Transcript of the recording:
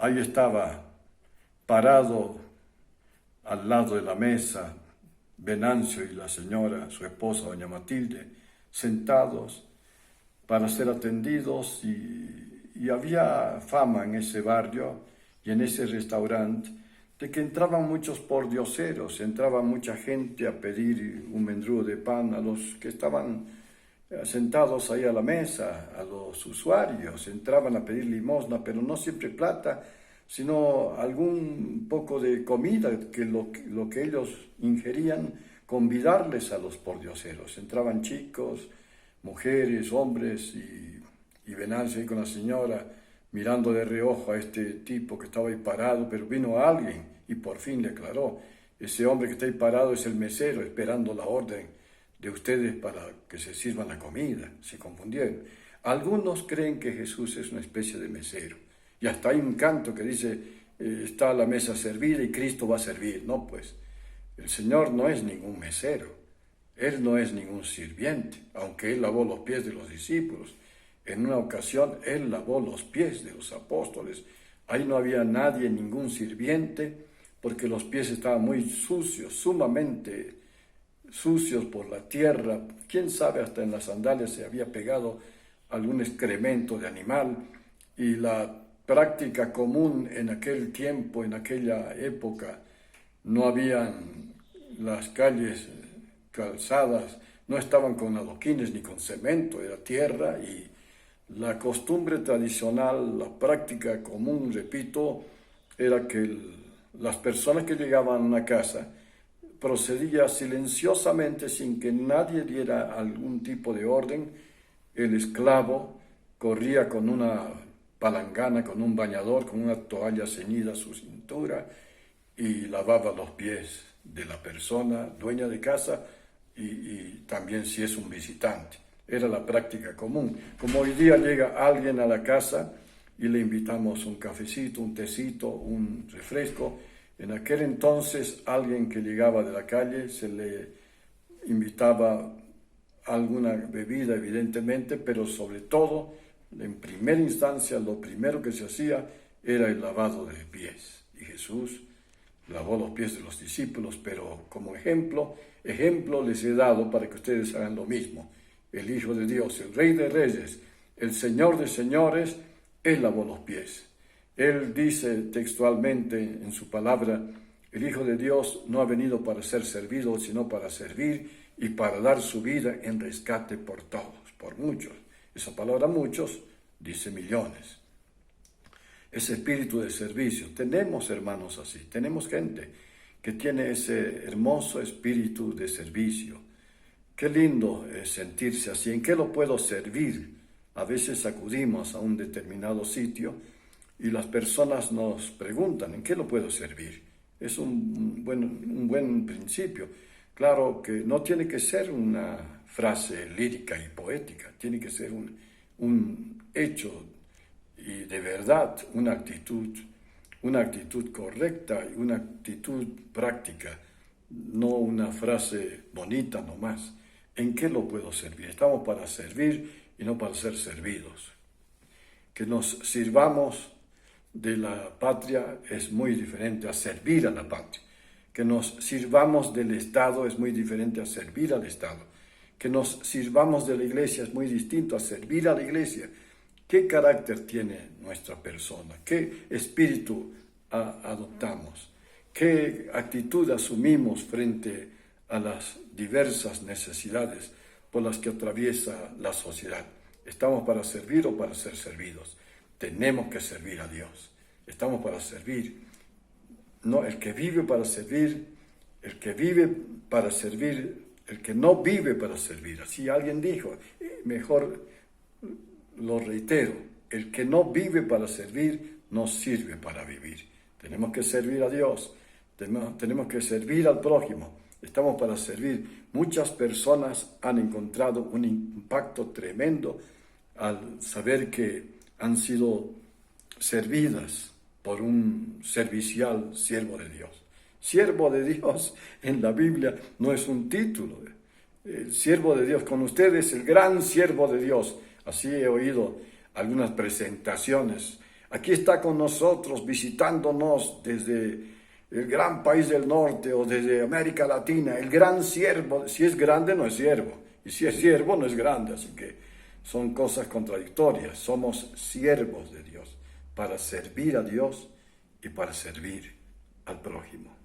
Ahí estaba parado al lado de la mesa Venancio y la señora, su esposa, doña Matilde, sentados para ser atendidos y había fama en ese barrio y en ese restaurante de que entraban muchos pordioseros, entraba mucha gente a pedir un mendrugo de pan a los que estaban sentados ahí a la mesa, a los usuarios, entraban a pedir limosna, pero no siempre plata, sino algún poco de comida, que lo que ellos ingerían, convidarles a los pordioseros. Entraban chicos, mujeres, hombres y Venancio ahí con la señora mirando de reojo a este tipo que estaba ahí parado, pero vino alguien y por fin le aclaró: ese hombre que está ahí parado es el mesero esperando la orden de ustedes para que se sirvan la comida. Se confundieron. Algunos creen que Jesús es una especie de mesero y hasta hay un canto que dice está la mesa servida y Cristo va a servir. No, pues el Señor no es ningún mesero, Él no es ningún sirviente, aunque Él lavó los pies de los discípulos. En una ocasión Él lavó los pies de los apóstoles. Ahí no había nadie, ningún sirviente, porque los pies estaban muy sucios, sumamente sucios por la tierra. Quién sabe, hasta en las sandalias se había pegado algún excremento de animal. Y la práctica común en aquel tiempo, en aquella época, no habían las calles calzadas, no estaban con adoquines ni con cemento, era tierra, y la costumbre tradicional, la práctica común, repito, era que las personas que llegaban a una casa procedía silenciosamente, sin que nadie diera algún tipo de orden. El esclavo corría con una palangana, con un bañador, con una toalla ceñida a su cintura y lavaba los pies de la persona dueña de casa y también si es un visitante. Era la práctica común. Como hoy día llega alguien a la casa y le invitamos un cafecito, un tecito, un refresco, en aquel entonces alguien que llegaba de la calle se le invitaba alguna bebida, evidentemente, pero sobre todo, en primera instancia, lo primero que se hacía era el lavado de pies. Y Jesús lavó los pies de los discípulos, pero como ejemplo les he dado para que ustedes hagan lo mismo. El Hijo de Dios, el Rey de Reyes, el Señor de Señores, Él lavó los pies. Él dice textualmente en su palabra: el Hijo de Dios no ha venido para ser servido, sino para servir y para dar su vida en rescate por todos, por muchos. Esa palabra muchos dice millones. Ese espíritu de servicio. Tenemos hermanos así, tenemos gente que tiene ese hermoso espíritu de servicio. Qué lindo es sentirse así. ¿En qué lo puedo servir? A veces acudimos a un determinado sitio y las personas nos preguntan: ¿en qué lo puedo servir? Es un buen principio. Claro que no tiene que ser una frase lírica y poética, tiene que ser un hecho y de verdad, una actitud correcta y una actitud práctica, no una frase bonita nomás. ¿En qué lo puedo servir? Estamos para servir y no para ser servidos. Que nos sirvamos de la patria es muy diferente a servir a la patria. Que nos sirvamos del Estado es muy diferente a servir al Estado. Que nos sirvamos de la iglesia es muy distinto a servir a la iglesia. ¿Qué carácter tiene nuestra persona? ¿Qué espíritu adoptamos? ¿Qué actitud asumimos frente a las diversas necesidades por las que atraviesa la sociedad? ¿Estamos para servir o para ser servidos? Tenemos que servir a Dios. Estamos para servir. No, el que vive para servir, el que vive para servir, el que no vive para servir. Así alguien dijo, mejor lo reitero: el que no vive para servir, no sirve para vivir. Tenemos que servir a Dios, tenemos que servir al prójimo, estamos para servir. Muchas personas han encontrado un impacto tremendo al saber que han sido servidas por un servicial siervo de Dios. Siervo de Dios en la Biblia no es un título. El siervo de Dios, con ustedes el gran siervo de Dios. Así he oído algunas presentaciones Aquí está con nosotros, visitándonos desde el gran país del norte o desde América Latina, el gran siervo. Si es grande, no es siervo. Y si es siervo, no es grande. Así que son cosas contradictorias. Somos siervos de Dios para servir a Dios y para servir al prójimo.